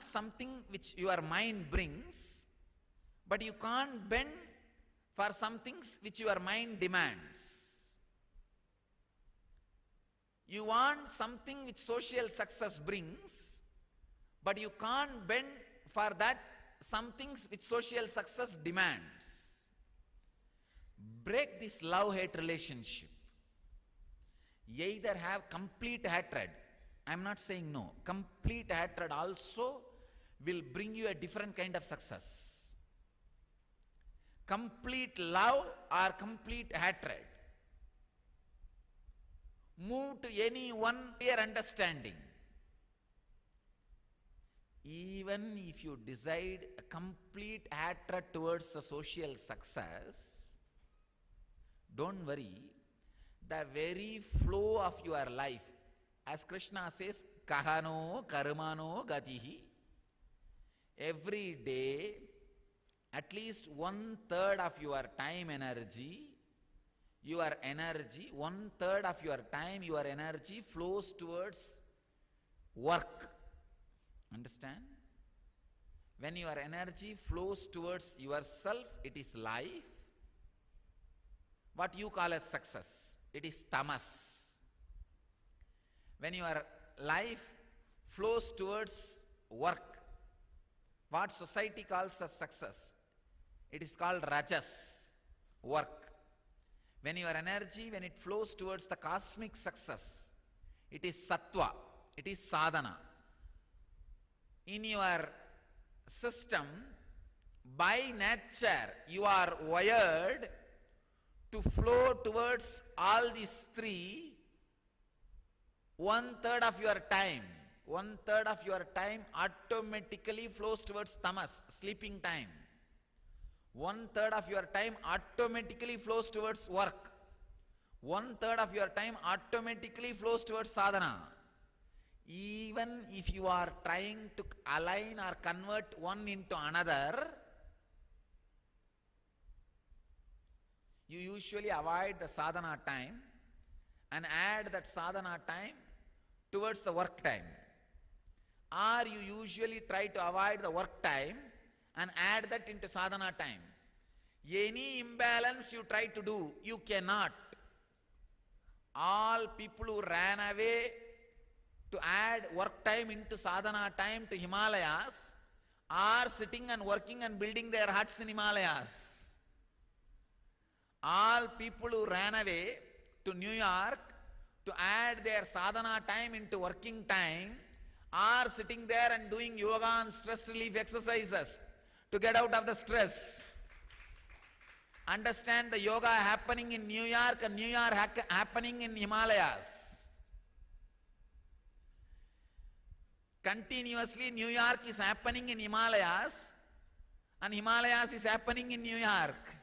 something which your mind brings, but you can't bend for some things which your mind demands. You want something which social success brings, but you can't bend for that some things which social success demands. Break this love-hate relationship. Either have complete hatred. I am not saying no. Complete hatred also will bring you a different kind of success. Complete love or complete hatred. Move to any one clear understanding. Even if you decide a complete hatred towards the social success, don't worry, the very flow of your life, as Krishna says, kahano karmano gatihi, every day, at least 1/3 of your time energy, 1/3 of your time, your energy flows towards work. Understand? When your energy flows towards yourself, it is life. What you call as success, it is tamas. When your life flows towards work, what society calls as success, it is called rajas, work. When your energy, when it flows towards the cosmic success, it is sattva, it is sadhana. In your system, by nature, you are wired to flow towards all these three. 1/3 of your time, 1/3 of your time automatically flows towards tamas, sleeping time. 1/3 of your time automatically flows towards work. 1/3 of your time automatically flows towards sadhana. Even if you are trying to align or convert one into another, you usually avoid the sadhana time and add that sadhana time towards the work time. Or you usually try to avoid the work time and add that into sadhana time. Any imbalance you try to do, you cannot. All people who ran away to add work time into sadhana time to Himalayas are sitting and working and building their huts in Himalayas. All people who ran away to New York to add their sadhana time into working time are sitting there and doing yoga and stress relief exercises to get out of the stress. Understand, the yoga happening in New York and New York happening in Himalayas. Continuously New York is happening in Himalayas and Himalayas is happening in New York.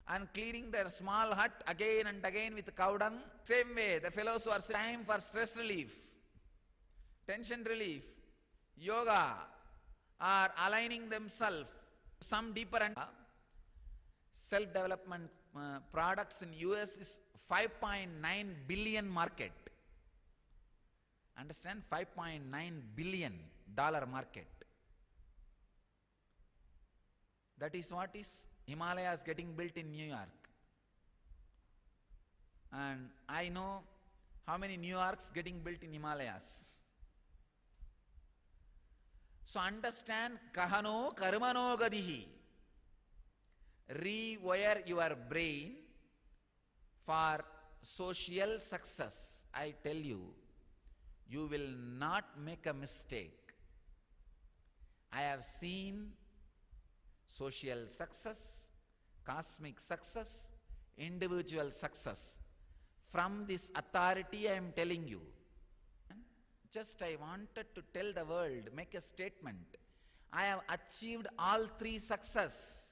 And clearing their small hut again and again with cow dung. Same way, the fellows who are time for stress relief, tension relief, yoga, are aligning themselves to some deeper and self-development products in US is 5.9 billion market. Understand? $5.9 billion market. That is what is Himalayas getting built in New York. And I know how many New Yorks getting built in Himalayas. So understand, kahano karmano gadihi. Rewire your brain for social success. I tell you, you will not make a mistake. I have seen social success, cosmic success, individual success. From this authority I am telling you. Just I wanted to tell the world, make a statement. I have achieved all three success.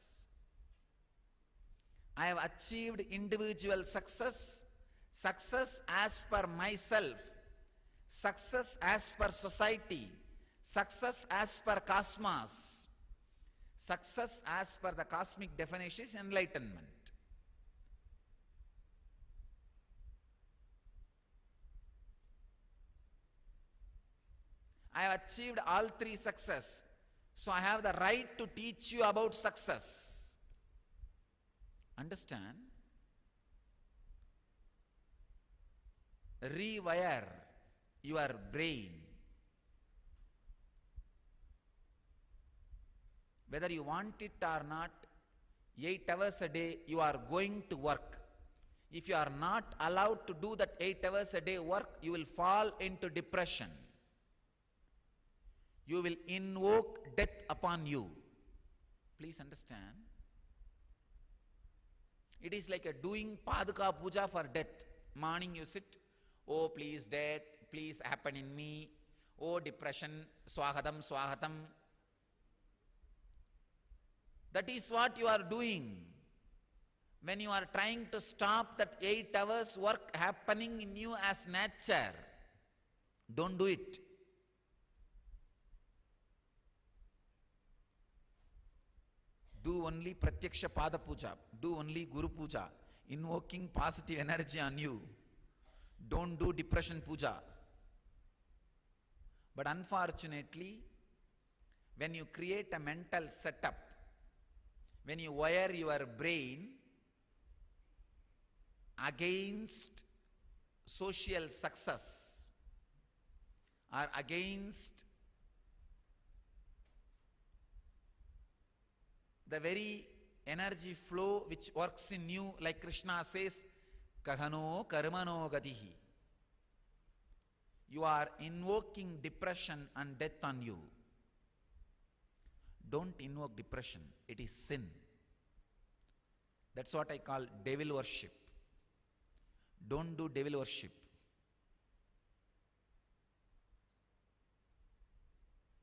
I have achieved individual success, success as per myself, success as per society, success as per cosmos, success as per the cosmic definition is enlightenment. I have achieved all three success. So I have the right to teach you about success. Understand? Rewire your brain. Whether you want it or not, 8 hours a day you are going to work. If you are not allowed to do that 8 hours a day work, you will fall into depression. You will invoke death upon you. Please understand. It is like a doing Paduka Puja for death. Morning you sit, oh please death, please happen in me. Oh depression, swahatam, swahatam. That is what you are doing. When you are trying to stop that 8 hours work happening in you as nature, don't do it. Do only Pratyaksha Pada Puja. Do only Guru Puja, invoking positive energy on you. Don't do depression puja. But unfortunately, when you create a mental setup, when you wire your brain against social success or against the very energy flow which works in you, like Krishna says, kahano karmano gatihi. You are invoking depression and death on you. Don't invoke depression. It is sin. That's what I call devil worship. Don't do devil worship.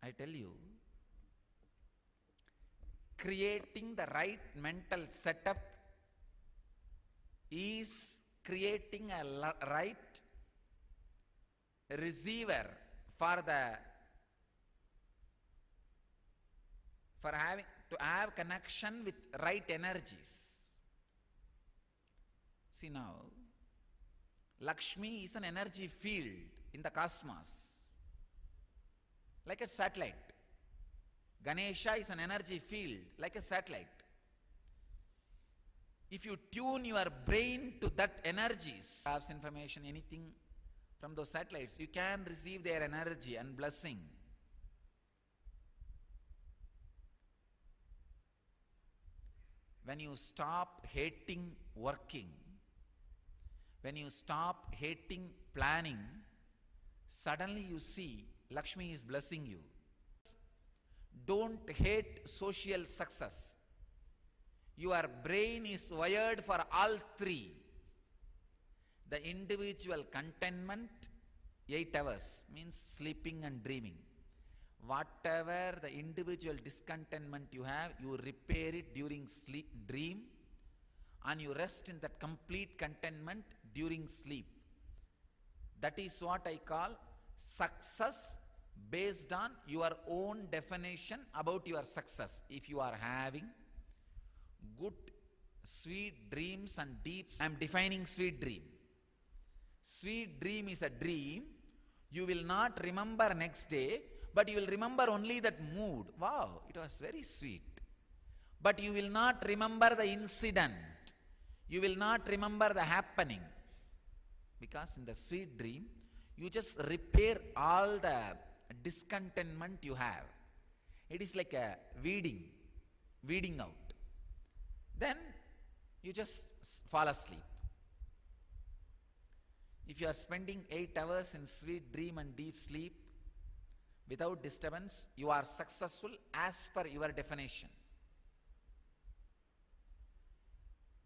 I tell you, creating the right mental setup is creating a right receiver for having to have connection with right energies. See now, Lakshmi is an energy field in the cosmos, like a satellite. Ganesha is an energy field, like a satellite. If you tune your brain to that energies, perhaps information, anything from those satellites, you can receive their energy and blessing. When you stop hating working, when you stop hating planning, suddenly you see Lakshmi is blessing you. Don't hate social success. Your brain is wired for all three. The individual contentment, 8 hours, means sleeping and dreaming. Whatever the individual discontentment you have, you repair it during sleep, dream, and you rest in that complete contentment during sleep. That is what I call success based on your own definition about your success. If you are having good, sweet dreams and deep, I am defining sweet dream. Sweet dream is a dream you will not remember next day, but you will remember only that mood. Wow, it was very sweet. But you will not remember the incident. You will not remember the happening. Because in the sweet dream, you just repair all the discontentment you have. It is like a weeding out. Then you just fall asleep. If you are spending 8 hours in sweet dream and deep sleep without disturbance, you are successful as per your definition.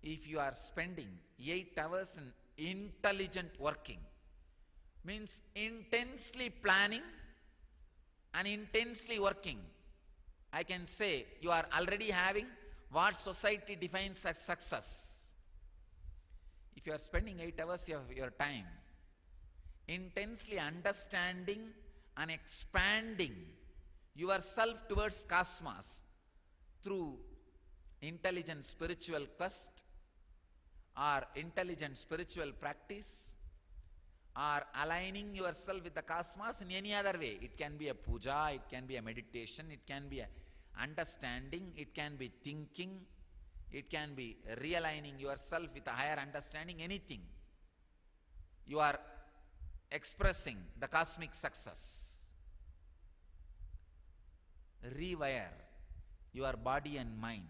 If you are spending 8 hours in intelligent working, means intensely planning and intensely working, I can say you are already having what society defines as success. If you are spending 8 hours of your time intensely understanding and expanding yourself towards cosmos through intelligent spiritual quest or intelligent spiritual practice or aligning yourself with the cosmos in any other way. It can be a puja, it can be a meditation, it can be a understanding, it can be thinking, it can be realigning yourself with a higher understanding, anything. You are expressing the cosmic success. Rewire your body and mind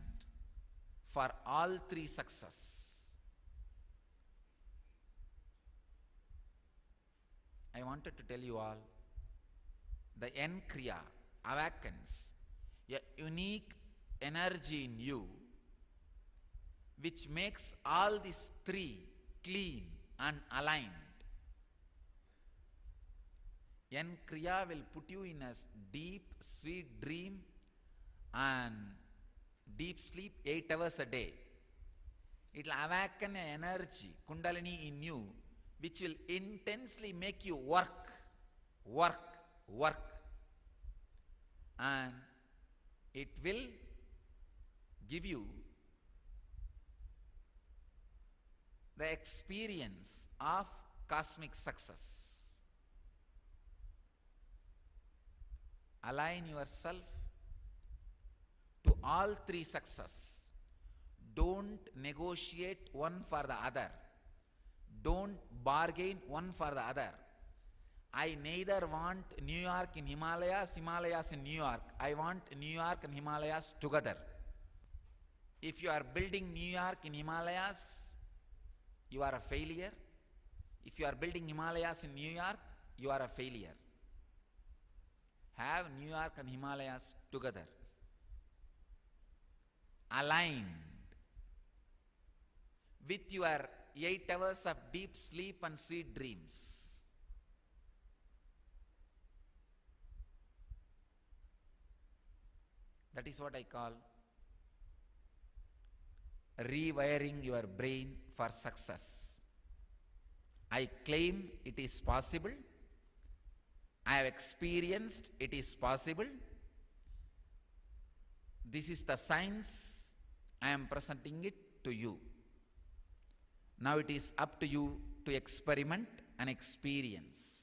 for all three success. I wanted to tell you all, the N Kriya awakens a unique energy in you which makes all these three clean and aligned. N Kriya will put you in a deep, sweet dream and deep sleep 8 hours a day. It will awaken an energy, Kundalini in you, which will intensely make you work. And it will give you the experience of cosmic success. Align yourself to all three success. Don't negotiate one for the other. Don't bargain one for the other. I neither want New York in Himalayas, Himalayas in New York. I want New York and Himalayas together. If you are building New York in Himalayas, you are a failure. If you are building Himalayas in New York, you are a failure. Have New York and Himalayas together, aligned with your 8 hours of deep sleep and sweet dreams. That is what I call rewiring your brain for success. I claim it is possible. I have experienced it is possible. This is the science. I am presenting it to you. Now it is up to you to experiment and experience.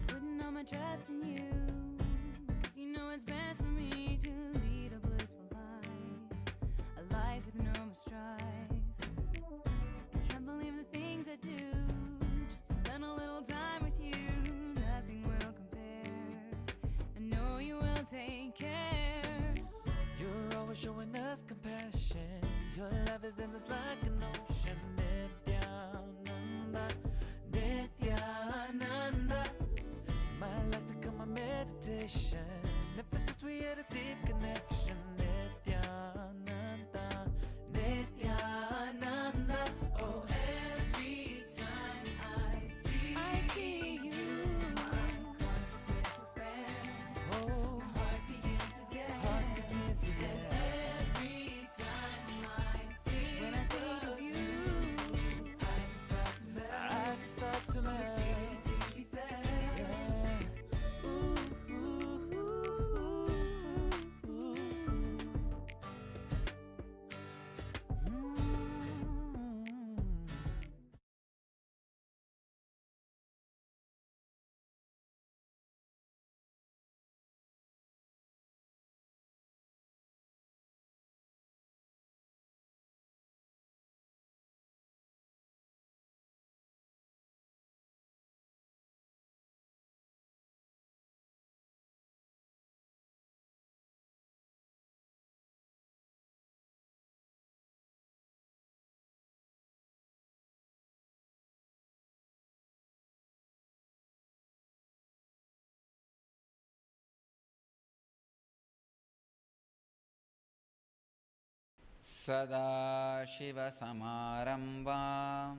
Putting all my trust in you, 'cause you know it's best for me to lead a blissful life, a life with no more strife. I can't believe the things I do, just to spend a little time with you. Nothing will compare. I know you will take care. You're always showing us compassion. Your love is endless like an ocean. Nityananda, Nityananda. My life's become a meditation. Ever since we had a deep connection. Nityananda, Nityananda. Oh, every time I see you, my consciousness expands. Oh, my heart begins to dance. Every time when I think of you, I just start to melt. To be fair. सदाशिवसमारम्भां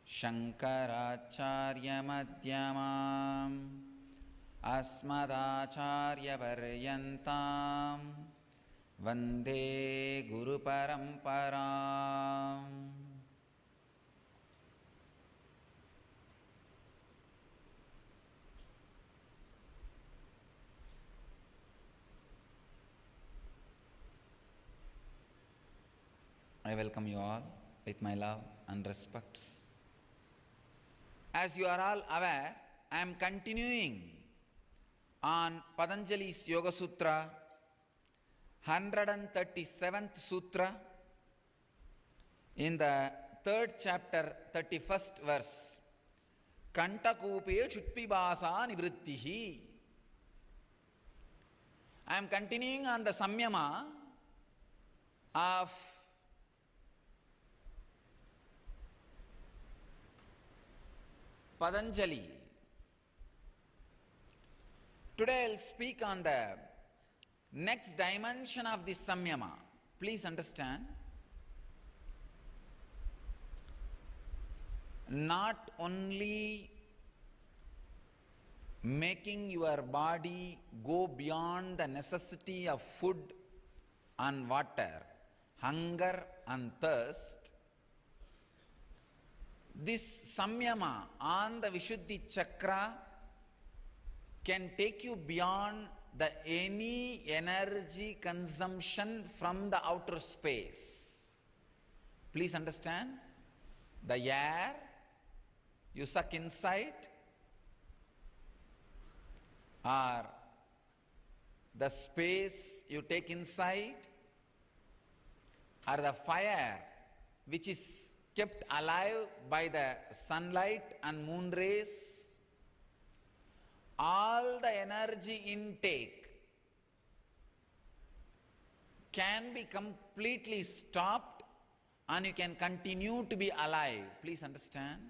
शङ्कराचार्यमध्यमाम् अस्मदाचार्यपर्यन्तां Vande Guru Paramparam. I welcome you all with my love and respects. As you are all aware, I am continuing on Patanjali's Yoga Sutra, 137th Sutra, in the 3rd chapter, 31st verse. Kantakupe Chutpibasa Nivrittihi. I am continuing on the Samyama of Patanjali. Today I will speak on the next dimension of this Samyama. Please understand, not only making your body go beyond the necessity of food and water, hunger and thirst, this Samyama on the Vishuddhi Chakra can take you beyond any energy consumption from the outer space. Please understand, the air you suck inside or the space you take inside or the fire which is kept alive by the sunlight and moon rays, all the energy intake can be completely stopped and you can continue to be alive. Please understand,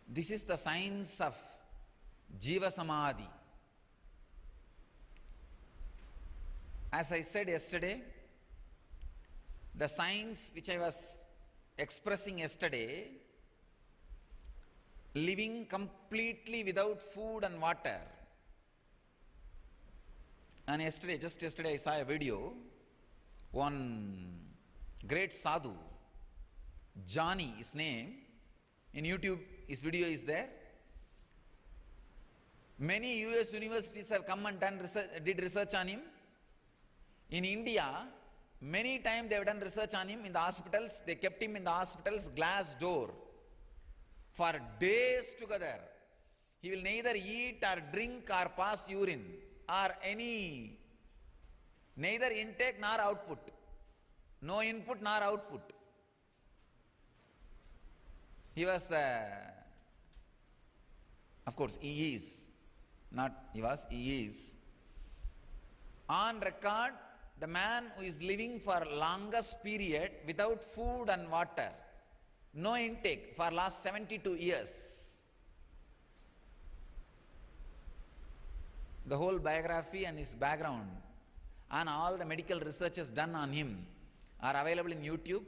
this is the science of Jiva Samadhi. As I said yesterday, the science which I was expressing yesterday, living completely without food and water. And just yesterday I saw a video, one great sadhu, Johnny his name, in YouTube his video is there. Many US universities have come and did research on him. In India, many times they have done research on him in the hospitals. They kept him in the hospitals, glass door, for days together. He will neither eat or drink or pass urine or neither intake nor output. No input nor output. He was, of course, he is on record the man who is living for longest period without food and water, no intake for last 72 years. The whole biography and his background and all the medical researches done on him are available in YouTube.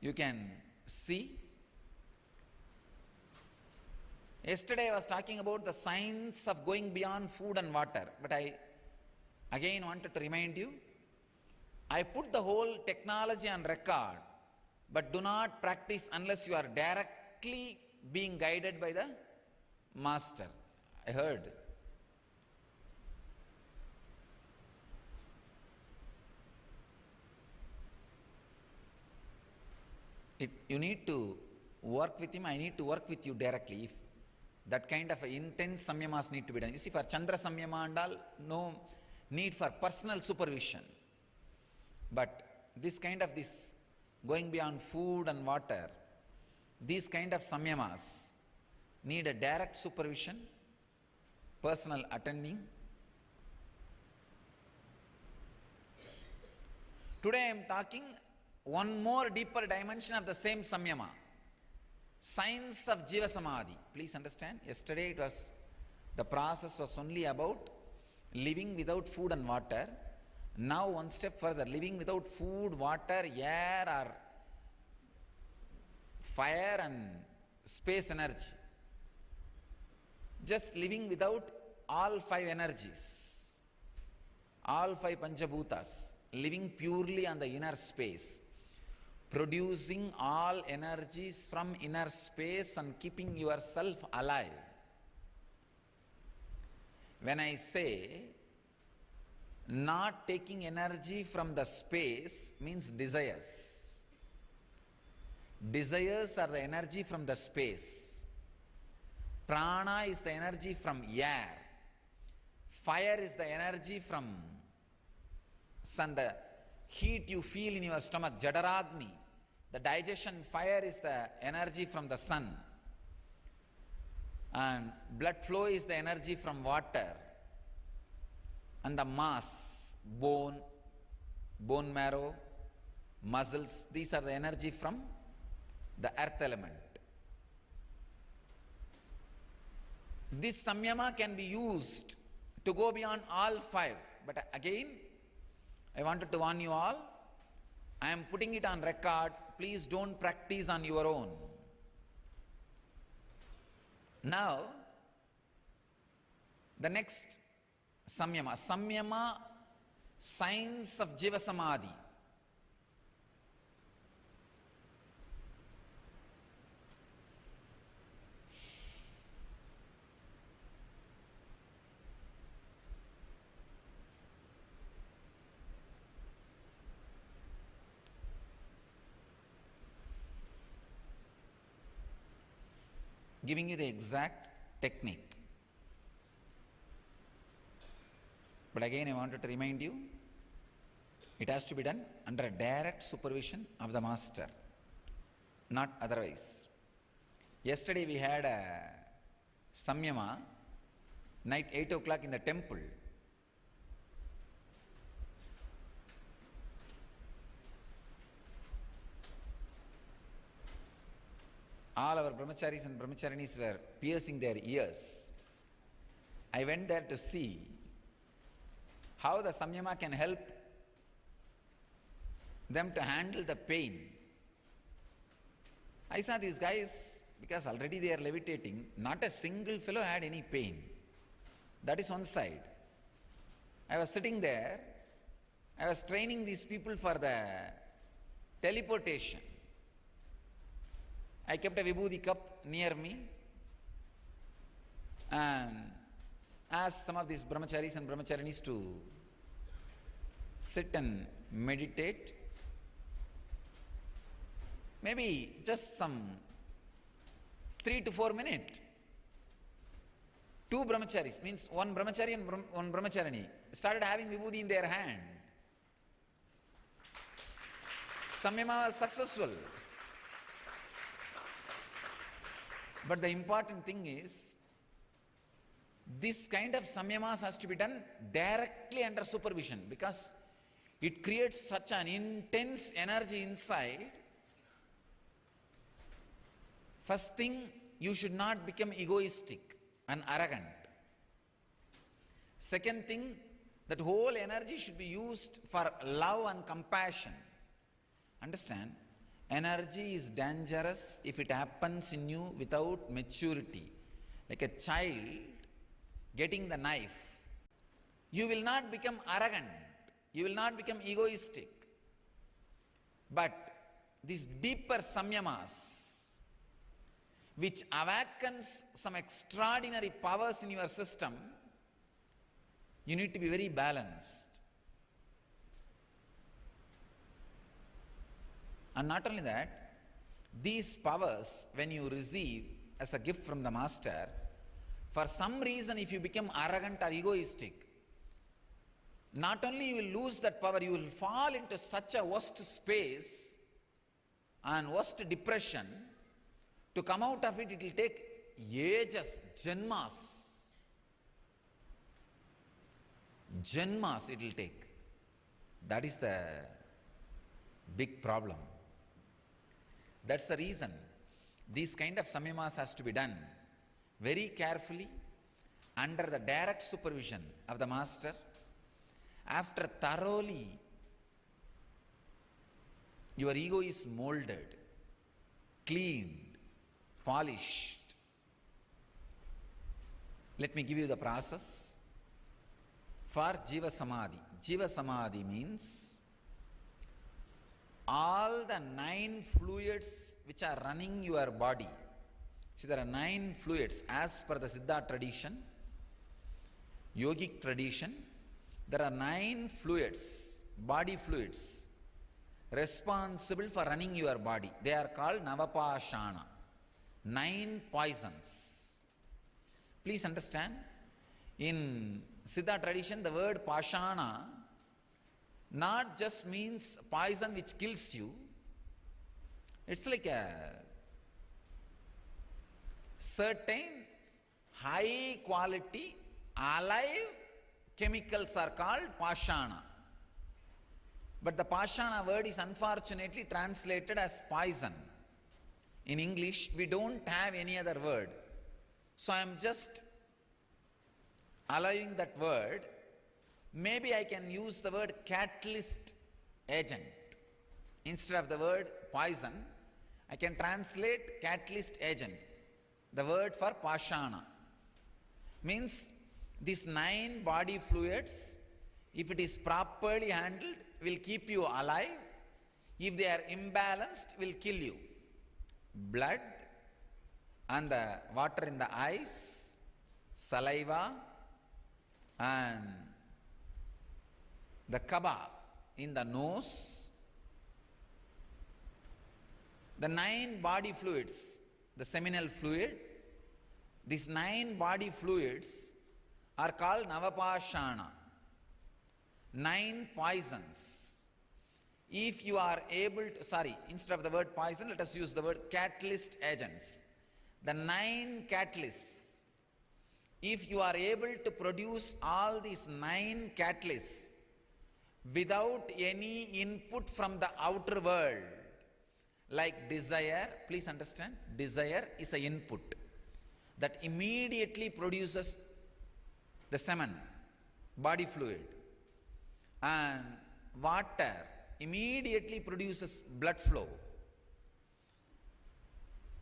You can see. Yesterday I was talking about the science of going beyond food and water, but I again wanted to remind you, I put the whole technology on record, but do not practice unless you are directly being guided by the master. I heard. You need to work with him, I need to work with you directly. If that kind of intense samyamas need to be done. You see, for Chandra Samyama and all, no need for personal supervision. But this going beyond food and water, these kind of samyamas need a direct supervision, personal attending. Today I am talking one more deeper dimension of the same samyama, science of Jiva Samadhi. Please understand, yesterday the process was only about living without food and water. Now one step further, living without food, water, air or fire and space energy. Just living without all five energies. all five Panchabhutas, living purely on the inner space, producing all energies from inner space and keeping yourself alive. When I say not taking energy from the space means desires. Desires are the energy from the space. Prana is the energy from air. Fire is the energy from sun. The heat you feel in your stomach, Jadaragni. The digestion fire is the energy from the sun. And blood flow is the energy from water. And the mass, bone marrow, muscles, these are the energy from the earth element. This samyama can be used to go beyond all five. But again, I wanted to warn you all, I am putting it on record, please don't practice on your own. Now, the next samyama, science of Jiva Samadhi. Giving you the exact technique. But again, I wanted to remind you, it has to be done under a direct supervision of the master, not otherwise. Yesterday we had a samyama, night 8 o'clock in the temple. All our brahmacharis and brahmacharinis were piercing their ears. I went there to see how the samyama can help them to handle the pain. I saw these guys, because already they are levitating, not a single fellow had any pain. That is one side. I was sitting there, I was training these people for the teleportation. I kept a vibhuti cup near me and asked some of these brahmacharis and brahmacharinis to sit and meditate. Maybe just some 3 to 4 minutes. 2 brahmacharis, means one brahmachari and one brahmacharini, started having vibhuti in their hand. Samyama was successful. But the important thing is, this kind of samyamas has to be done directly under supervision, because it creates such an intense energy inside. First thing, you should not become egoistic and arrogant. Second thing, that whole energy should be used for love and compassion. Understand? Energy is dangerous if it happens in you without maturity. Like a child getting the knife. You will not become arrogant. You will not become egoistic. But these deeper samyamas, which awakens some extraordinary powers in your system, you need to be very balanced. And not only that, these powers, when you receive as a gift from the master, for some reason if you become arrogant or egoistic, not only you will lose that power, you will fall into such a worst space and worst depression. To come out of it, it will take ages, janmas. Janmas it will take. That is the big problem. That's the reason these kind of samyamas has to be done very carefully under the direct supervision of the master. After thoroughly your ego is molded, cleaned, polished. Let me give you the process. for Jiva Samadhi. Jiva Samadhi means all the 9 fluids which are running your body. See, there are 9 fluids as per the Siddha tradition, yogic tradition. There are 9 fluids, body fluids, responsible for running your body. They are called Navapashana, 9 poisons. Please understand, in Siddha tradition, the word Pashana not just means poison which kills you. It's like a certain high quality alive chemicals are called Pashana. But the Pashana word is unfortunately translated as poison. In English, we don't have any other word. So I am just allowing that word. Maybe I can use the word catalyst agent. Instead of the word poison, I can translate catalyst agent. The word for Pashana means these 9 body fluids, if it is properly handled, will keep you alive. If they are imbalanced, will kill you. Blood and the water in the eyes, saliva and the kaba in the nose, the 9 body fluids, the seminal fluid, these 9 body fluids are called Navapashana, 9 poisons. If you are able to, instead of the word poison, let us use the word catalyst agents. The 9 catalysts, if you are able to produce all these 9 catalysts without any input from the outer world, like desire, please understand, desire is an input that immediately produces the semen, body fluid, and water immediately produces blood flow.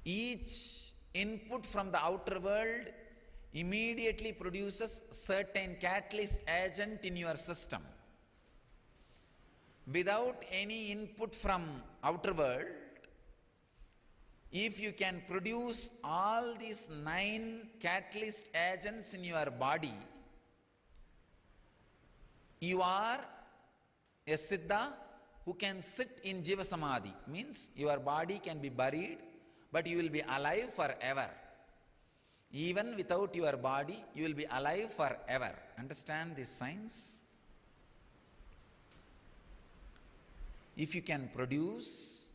Each input from the outer world immediately produces certain catalyst agent in your system. Without any input from outer world, if you can produce all these 9 catalyst agents in your body, you are a Siddha who can sit in Jiva Samadhi. Means your body can be buried, but you will be alive forever. Even without your body, you will be alive forever. Understand this science? If you can produce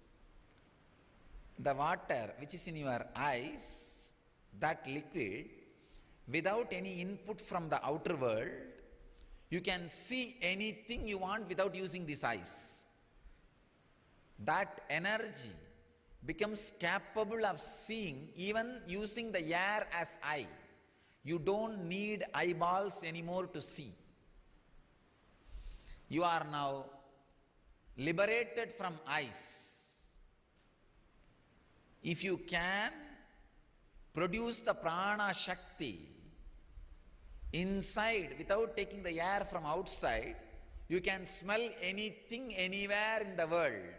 the water which is in your eyes, that liquid, without any input from the outer world, you can see anything you want without using these eyes. That energy becomes capable of seeing even using the air as eye. You don't need eyeballs anymore to see. You are now liberated from eyes. If you can produce the prana shakti inside without taking the air from outside, you can smell anything anywhere in the world.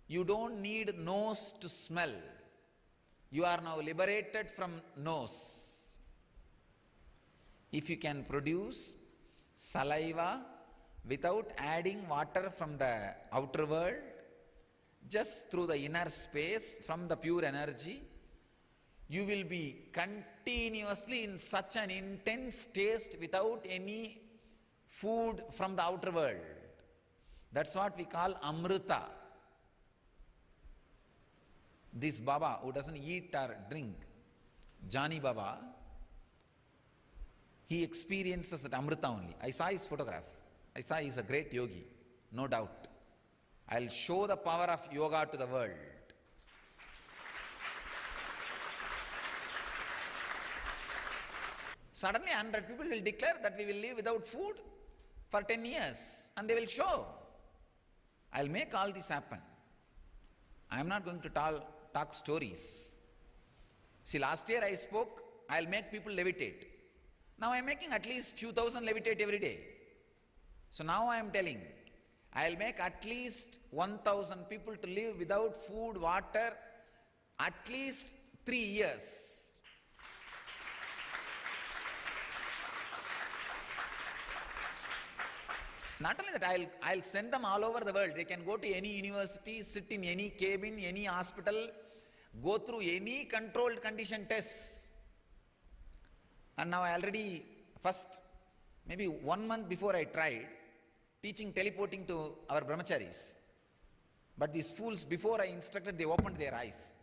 You don't need nose to smell. You are now liberated from nose. If you can produce saliva without adding water from the outer world, just through the inner space from the pure energy, you will be continuously in such an intense taste without any food from the outer world. That's what we call amrita. This Baba who doesn't eat or drink, Jani Baba, he experiences that amrita only. I saw his photograph. I saw he's a great yogi, no doubt. I'll show the power of yoga to the world. Suddenly 100 people will declare that we will live without food for 10 years and they will show. I'll make all this happen. I am not going to talk stories. See, last year I spoke, I'll make people levitate. Now I am making at least few thousand levitate every day. So now I am telling, I will make at least 1,000 people to live without food, water, at least 3 years. Not only that, I'll send them all over the world. They can go to any university, sit in any cabin, any hospital, go through any controlled condition tests. And now I already, first, maybe 1 month before I tried, teaching teleporting to our brahmacharis. But these fools, before I instructed, they opened their eyes.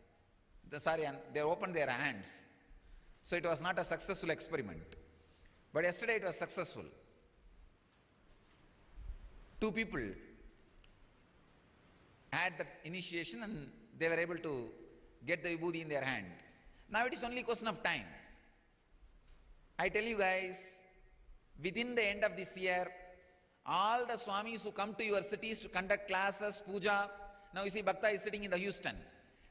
They opened their hands. So it was not a successful experiment. But yesterday it was successful. 2 people had the initiation and they were able to get the vibhuti in their hand. Now it is only a question of time. I tell you guys, within the end of this year, all the swamis who come to your cities to conduct classes, puja, now you see Bhakta is sitting in the Houston.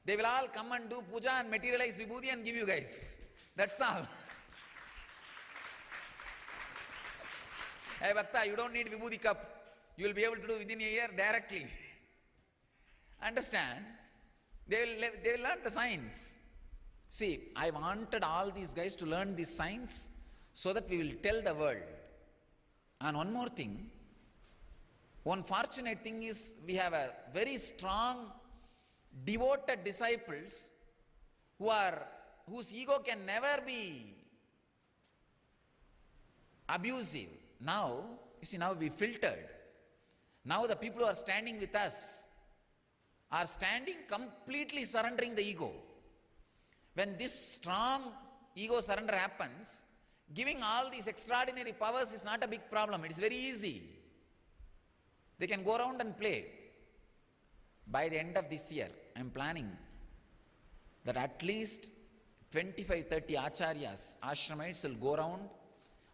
They will all come and do puja and materialize vibhuti and give you guys. That's all. Hey Bhakta, you don't need vibhuti cup. You will be able to do within a year directly. Understand? They will learn the science. See, I wanted all these guys to learn this science so that we will tell the world. And one more thing, one fortunate thing is we have a very strong, devoted disciples whose ego can never be abusive. Now, you see, now we filtered. Now the people who are standing with us are standing completely surrendering the ego. When this strong ego surrender happens, giving all these extraordinary powers is not a big problem. It is very easy. They can go around and play. By the end of this year, I am planning that at least 25-30 acharyas, ashramites will go around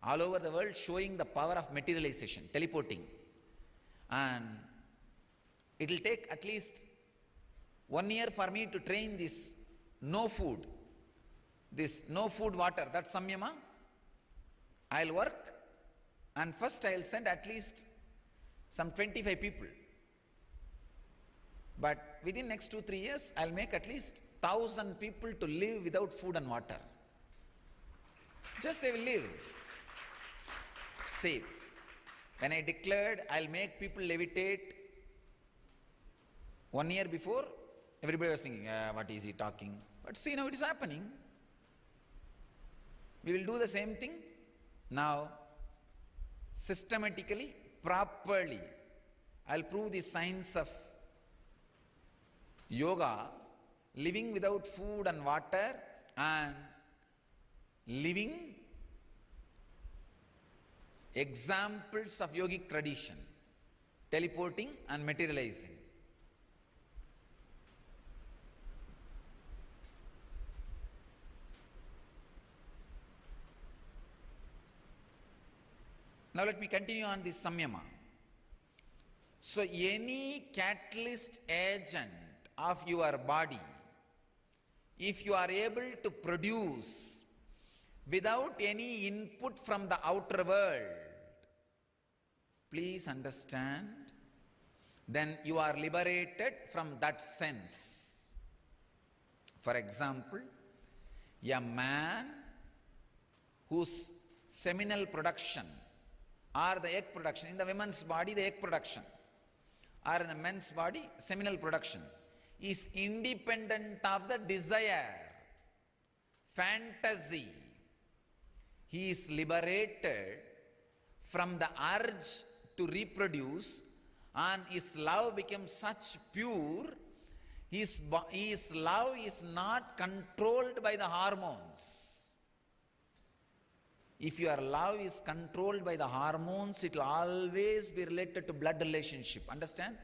all over the world showing the power of materialization, teleporting. And it will take at least 1 year for me to train this no food water, that's samyama. I'll work and first I'll send at least some 25 people. But within next 2-3 years, I'll make at least 1,000 people to live without food and water. Just they will live. See, when I declared I'll make people levitate 1 year before, everybody was thinking, what is he talking? But see, now it is happening. We will do the same thing now, systematically, properly. I'll prove the science of yoga, living without food and water, and living examples of yogic tradition, teleporting and materializing. Now let me continue on this samyama. So any catalyst agent of your body, if you are able to produce without any input from the outer world, please understand, then you are liberated from that sense. For example, a man whose seminal production or the egg production, in the woman's body the egg production, or in the men's body seminal production, is independent of the desire, fantasy. He is liberated from the urge to reproduce, and his love becomes such pure, his love is not controlled by the hormones. If your love is controlled by the hormones, it will always be related to blood relationship. Understand?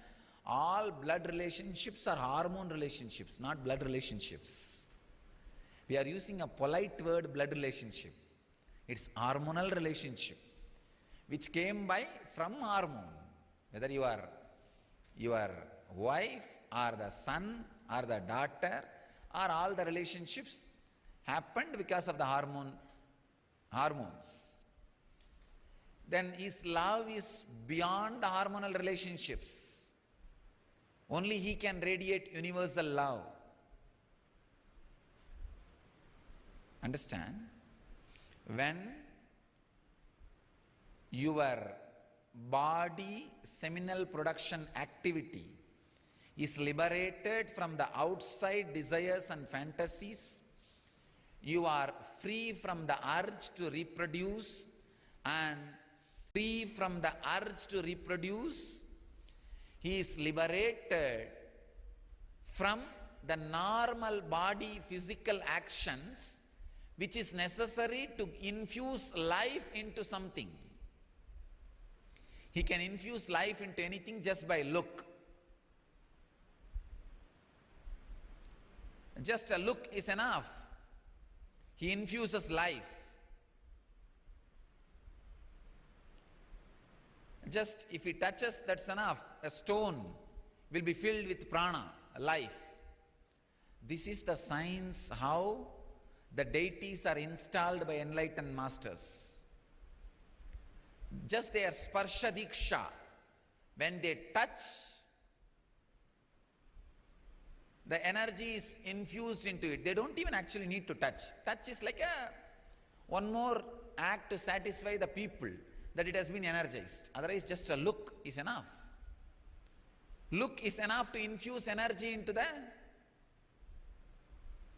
All blood relationships are hormone relationships, not blood relationships. We are using a polite word, blood relationship. It's hormonal relationship, which came by from hormone. Whether you are your wife or the son or the daughter, or all the relationships happened because of the hormones. then his love is beyond the hormonal relationships. Only he can radiate universal love. Understand? When your body seminal production activity is liberated from the outside desires and fantasies, you are free from the urge to reproduce, and free from the urge to reproduce, he is liberated from the normal body physical actions which is necessary to infuse life into something. He can infuse life into anything just by look. Just a look is enough. He infuses life. Just if he touches, that's enough. A stone will be filled with prana, life. This is the science how the deities are installed by enlightened masters. Just their sparsha diksha, when they touch, the energy is infused into it. They don't even actually need to touch. Touch is like one more act to satisfy the people that it has been energized. Otherwise, just a look is enough. Look is enough to infuse energy into the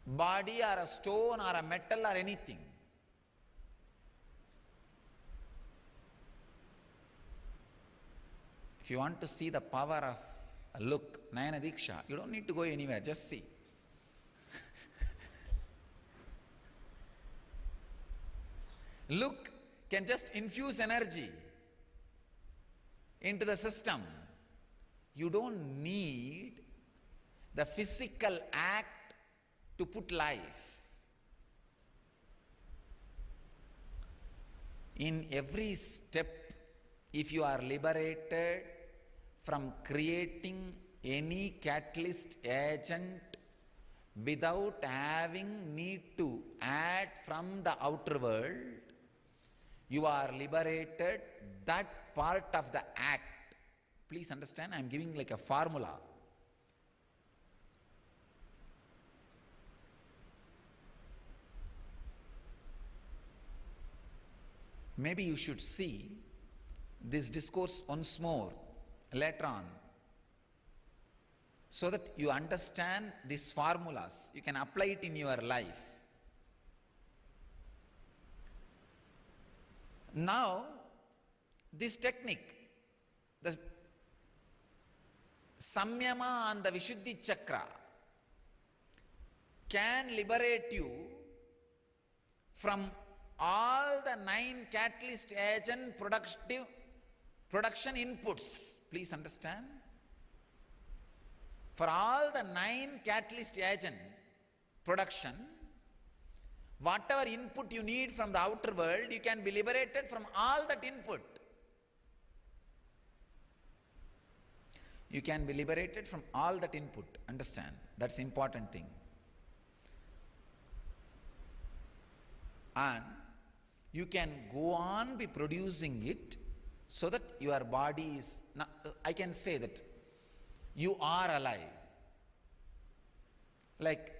body or a stone or a metal or anything. If you want to see the power of a look, Nayana Diksha, you don't need to go anywhere, just see. Look can just infuse energy into the system. You don't need the physical act to put life. In every step, if you are liberated from creating any catalyst agent without having need to add from the outer world, you are liberated that part of the act. Please understand, I am giving like a formula. Maybe you should see this discourse once more later on, so that you understand these formulas. You can apply it in your life. Now, this technique, the Samyama and the Vishuddhi Chakra, can liberate you from all the 9 catalyst agent production inputs. Please understand. For all the 9 catalyst agent production, whatever input you need from the outer world, you can be liberated from all that input. You can be liberated from all that input. Understand? That's the important thing. And you can go on be producing it so that your body is, I can say that you are alive. Like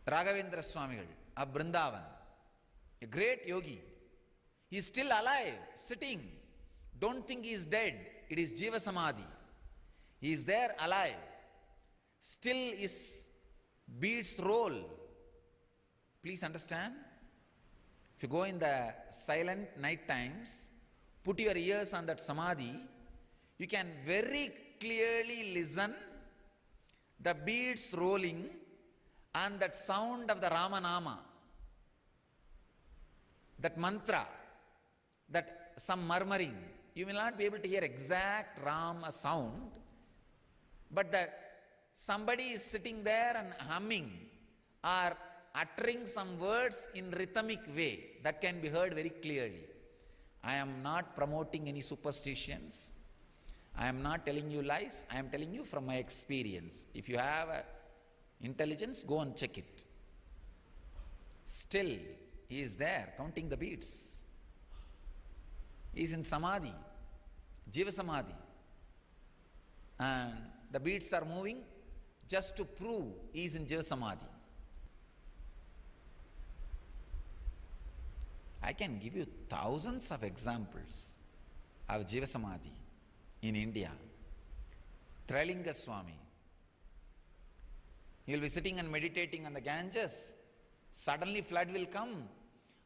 Raghavendra Swamigal of Vrindavan, a great yogi, he is still alive, sitting. Don't think he is dead. It is Jiva Samadhi. He is there alive. Still his beats roll. Please understand. If you go in the silent night times, put your ears on that Samadhi, you can very clearly listen the beats rolling and that sound of the Ramanama, that mantra, that some murmuring. You will not be able to hear exact Rama sound, but that somebody is sitting there and humming or uttering some words in rhythmic way, that can be heard very clearly. I am not promoting any superstitions. I am not telling you lies. I am telling you from my experience. If you have intelligence, go and check it. Still, he is there counting the beats. He is in Samadhi, Jiva Samadhi. And the beads are moving just to prove he is in Jiva Samadhi. I can give you thousands of examples of Jiva Samadhi in India. Trilinga Swami. He will be sitting and meditating on the Ganges. Suddenly flood will come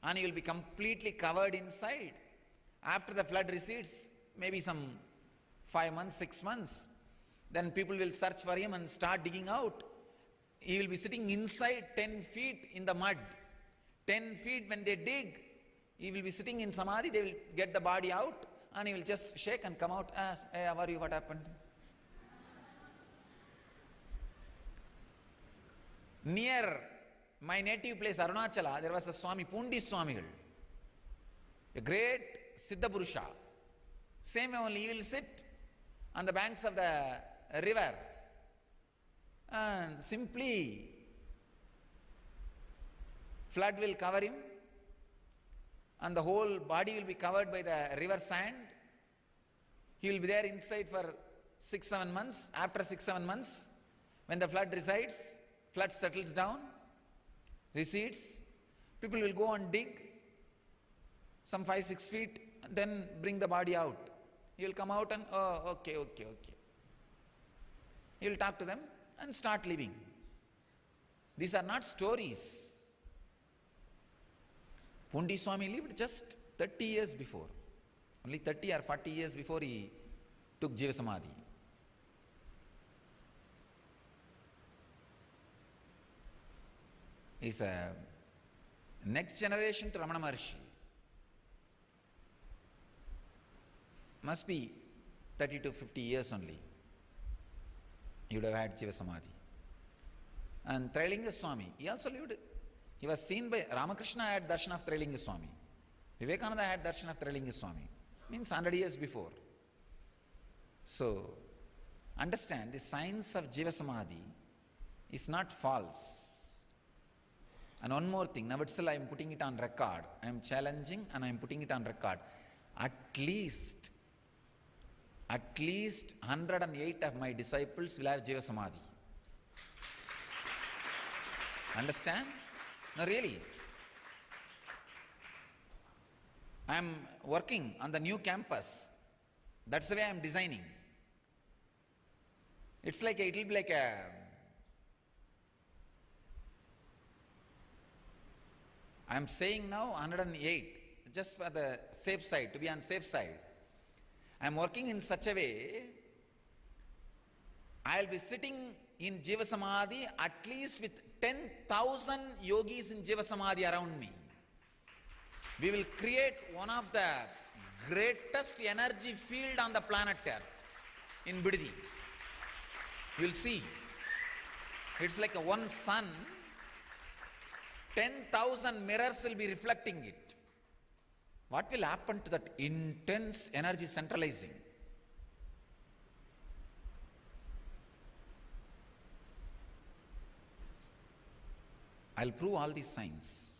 and he will be completely covered inside. After the flood recedes, maybe some 5 months, 6 months, then people will search for him and start digging out. He will be sitting inside 10 feet in the mud. 10 feet when they dig, he will be sitting in Samadhi, they will get the body out and he will just shake and come out, ask, hey, how are you, what happened? Near my native place, Arunachala, there was a Swami, Pundi Swamigal, a great Siddha Purusha. Same only, he will sit on the banks of the river and simply flood will cover him and the whole body will be covered by the river sand. He will be there inside for 6-7 months. After 6-7 months, when the flood resides, flood settles down, recedes, people will go and dig some 5-6 feet and then bring the body out. He will come out and, oh, okay. He will talk to them and start living. These are not stories. Pundi Swami lived just 30 years before. Only 30 or 40 years before he took Jiva Samadhi. He is a next generation to Ramana Maharshi. Must be 30 to 50 years only. He would have had Jiva Samadhi. And Trilinga Swami, he also lived. He was seen by Ramakrishna had darshan of Trilinga Swami. Vivekananda had darshan of Trilinga Swami. Means 100 years before. So, understand the science of Jiva Samadhi is not false. And one more thing, now itself I am putting it on record. I am challenging and I am putting it on record. At least 108 of my disciples will have Jiva Samadhi. Understand? No, really. I am working on the new campus. That's the way I am designing. It's like it will be like a I am saying now 108, just for the safe side, to be on safe side. I am working in such a way, I will be sitting in Jiva Samadhi at least with 10,000 yogis in Jiva Samadhi around me. We will create one of the greatest energy field on the planet Earth in Biddi. You will see. It's like a one sun, 10,000 mirrors will be reflecting it. What will happen to that intense energy centralizing? I'll prove all these signs.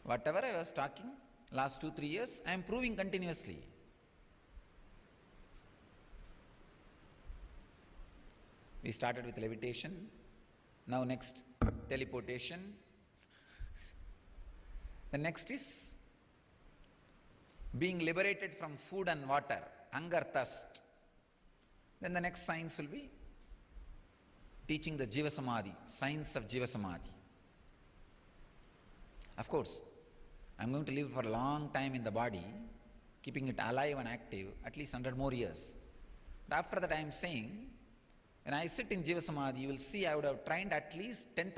Whatever I was talking last 2-3 years, I am proving continuously. We started with levitation, now next teleportation. The next is being liberated from food and water, hunger, thirst. Then the next science will be teaching the Jiva Samadhi, science of Jiva Samadhi. Of course, I am going to live for a long time in the body, keeping it alive and active, at least 100 more years. But after that I am saying, when I sit in Jiva Samadhi, you will see I would have trained at least 10,000